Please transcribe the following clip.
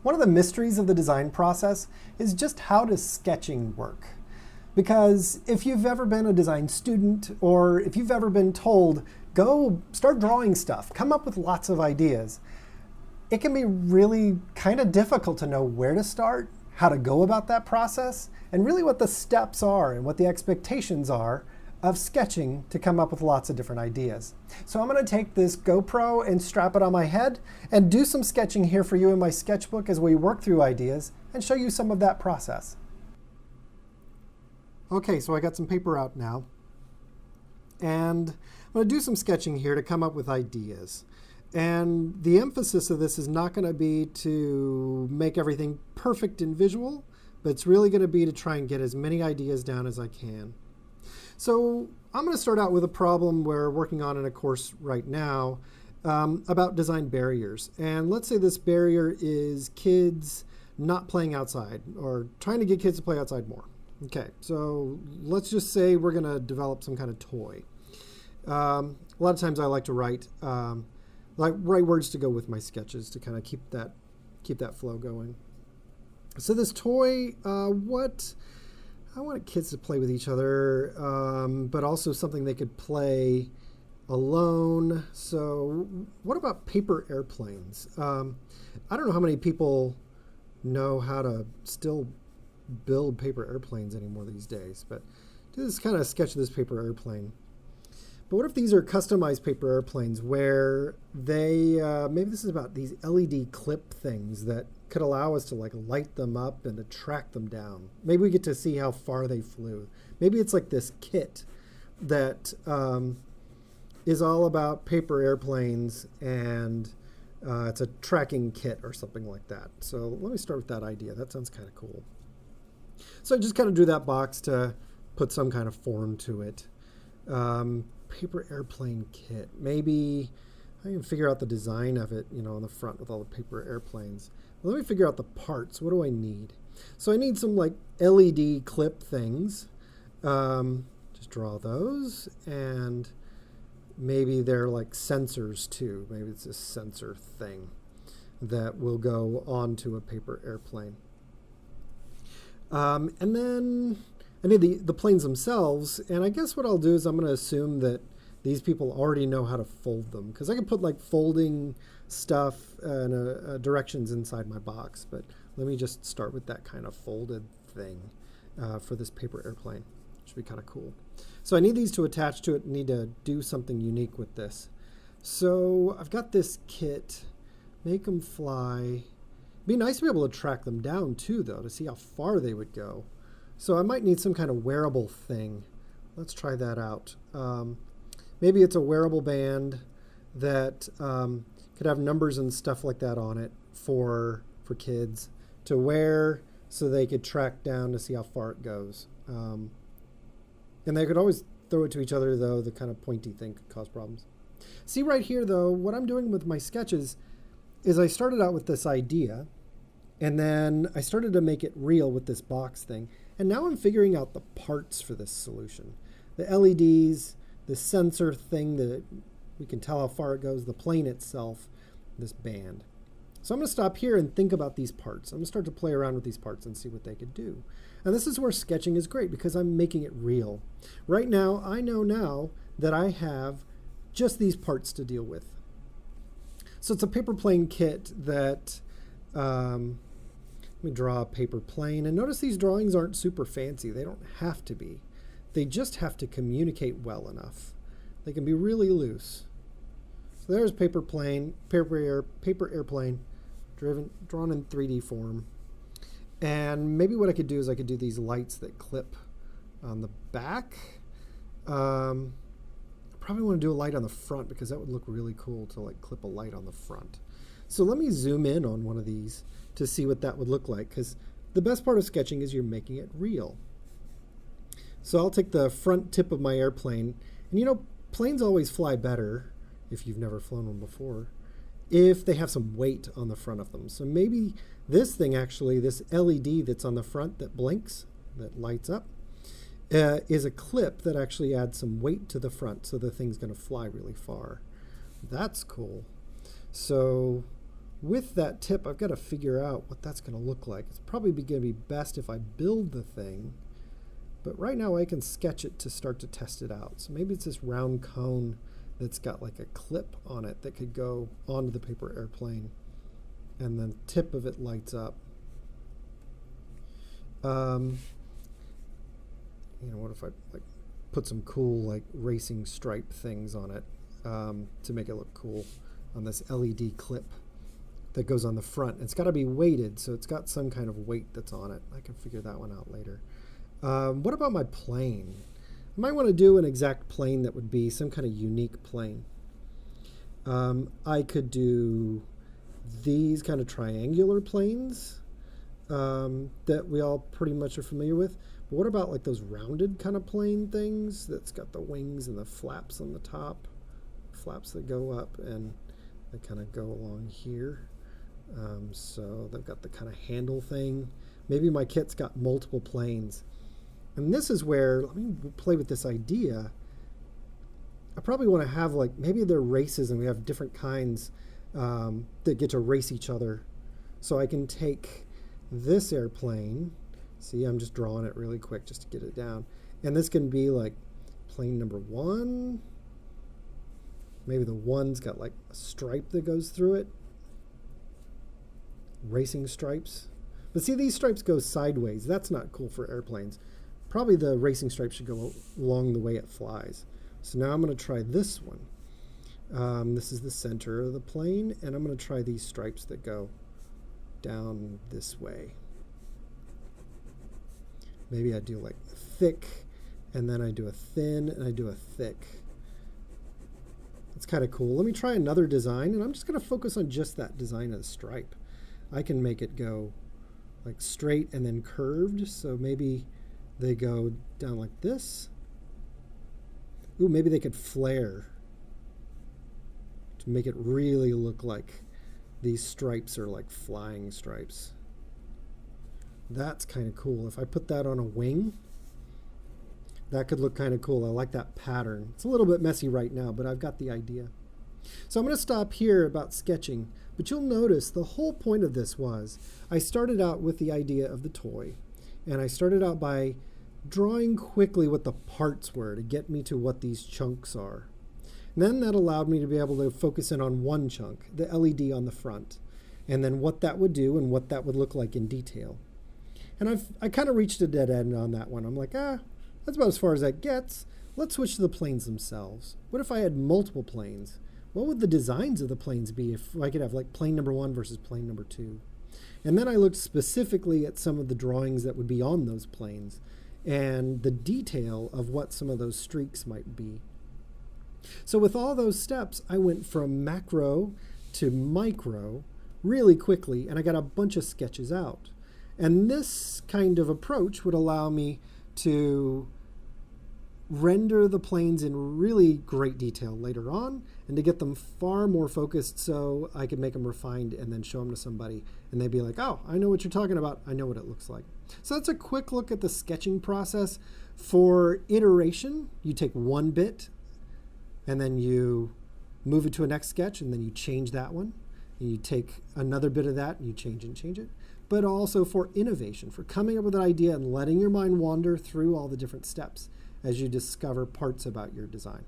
One of the mysteries of the design process is just how does sketching work? Because if you've ever been a design student, or if you've ever been told, go start drawing stuff, come up with lots of ideas, it can be really kind of difficult to know where to start, how to go about that process, and really what the steps are and what the expectations are of sketching to come up with lots of different ideas. So I'm going to take this GoPro and strap it on my head and do some sketching here for you in my sketchbook as we work through ideas and show you some of that process. Okay, so I got some paper out now, and I'm going to do some sketching here to come up with ideas. And the emphasis of this is not going to be to make everything perfect and visual, but it's really going to be to try and get as many ideas down as I can. So I'm going to start out with a problem we're working on in a course right now about design barriers. And let's say this barrier is kids not playing outside or trying to get kids to play outside more. Okay, so let's just say we're going to develop some kind of toy. A lot of times I like to write words to go with my sketches to kind of keep that flow going. So this toy, I wanted kids to play with each other, but also something they could play alone. So what about paper airplanes? I don't know how many people know how to still build paper airplanes anymore these days, but do this kind of sketch of this paper airplane. But what if these are customized paper airplanes where they, maybe this is about these LED clip things that could allow us to light them up and to track them down. Maybe we get to see how far they flew. Maybe it's like this kit that is all about paper airplanes, and it's a tracking kit or something like that. So let me start with that idea. That sounds kind of cool. So I just kind of drew that box to put some kind of form to it. Paper airplane kit. Maybe I can figure out the design of it, on the front with all the paper airplanes. Well, let me figure out the parts. What do I need? So I need some LED clip things. Just draw those, and maybe they're like sensors too. Maybe it's a sensor thing that will go onto a paper airplane. And then I need the planes themselves, and I guess what I'll do is I'm going to assume that these people already know how to fold them, because I can put folding stuff and directions inside my box, but let me just start with that kind of folded thing for this paper airplane. Should be kind of cool. So I need these to attach to it, need to do something unique with this. So I've got this kit, make them fly. Be nice to be able to track them down too, though, to see how far they would go. So I might need some kind of wearable thing. Let's try that out. Maybe it's a wearable band that could have numbers and stuff like that on it for kids to wear so they could track down to see how far it goes. And they could always throw it to each other, though. The kind of pointy thing could cause problems. See right here, though, what I'm doing with my sketches is I started out with this idea, and then I started to make it real with this box thing. And now I'm figuring out the parts for this solution. The LEDs, the sensor thing that we can tell how far it goes, the plane itself, this band. So I'm going to stop here and think about these parts. I'm going to start to play around with these parts and see what they could do. And this is where sketching is great, because I'm making it real. Right now, I know now that I have just these parts to deal with. So it's a paper plane kit that, let me draw a paper plane. And notice these drawings aren't super fancy. They don't have to be. They just have to communicate well enough. They can be really loose. So there's paper plane, paper airplane, drawn in 3D form. And maybe what I could do is I could do these lights that clip on the back. Probably want to do a light on the front, because that would look really cool to clip a light on the front. So let me zoom in on one of these to see what that would look like, because the best part of sketching is you're making it real. So I'll take the front tip of my airplane, and planes always fly better, if you've never flown one before, if they have some weight on the front of them. So maybe this thing actually, this LED that's on the front that blinks, that lights up, is a clip that actually adds some weight to the front, so the thing's going to fly really far. That's cool. So with that tip, I've got to figure out what that's going to look like. It's probably going to be best if I build the thing, but right now I can sketch it to start to test it out. So maybe it's this round cone that's got like a clip on it that could go onto the paper airplane, and the tip of it lights up. What if I like put some cool like racing stripe things on it to make it look cool on this LED clip that goes on the front. It's got to be weighted, so it's got some kind of weight that's on it. I can figure that one out later. What about my plane? I might want to do an exact plane that would be some kind of unique plane. I could do these kind of triangular planes that we all pretty much are familiar with. But what about like those rounded kind of plane things that's got the wings and the flaps on the top, flaps that go up and they kind of go along here. So they've got the kind of handle thing. Maybe my kit's got multiple planes. And this is where, let me play with this idea. I probably want to have like, maybe they're races and we have different kinds that get to race each other. So I can take this airplane. See, I'm just drawing it really quick just to get it down. And this can be like plane number 1. Maybe the 1's got like a stripe that goes through it. Racing stripes. But see, these stripes go sideways. That's not cool for airplanes. Probably the racing stripe should go along the way it flies. So now I'm going to try this one. This is the center of the plane, and I'm going to try these stripes that go down this way. Maybe I do like thick, and then I do a thin, and I do a thick. That's kind of cool. Let me try another design, and I'm just going to focus on just that design of the stripe. I can make it go like straight and then curved, so maybe they go down like this. Ooh, maybe they could flare to make it really look like these stripes are like flying stripes. That's kind of cool. If I put that on a wing, that could look kind of cool. I like that pattern. It's a little bit messy right now, but I've got the idea. So I'm going to stop here about sketching, but you'll notice the whole point of this was I started out with the idea of the toy, and I started out by drawing quickly what the parts were to get me to what these chunks are. And then that allowed me to be able to focus in on one chunk, the LED on the front, and then what that would do and what that would look like in detail. And I kind of reached a dead end on that one. I'm like, that's about as far as that gets. Let's switch to the planes themselves. What if I had multiple planes? What would the designs of the planes be if I could have like plane number 1 versus plane number 2? And then I looked specifically at some of the drawings that would be on those planes and the detail of what some of those streaks might be. So with all those steps, I went from macro to micro really quickly, and I got a bunch of sketches out. And this kind of approach would allow me to render the planes in really great detail later on and to get them far more focused so I could make them refined and then show them to somebody and they'd be like, oh, I know what you're talking about. I know what it looks like. So that's a quick look at the sketching process. For iteration, you take one bit and then you move it to a next sketch and then you change that one. And you take another bit of that and you change it and change it. But also for innovation, for coming up with an idea and letting your mind wander through all the different steps as you discover parts about your design.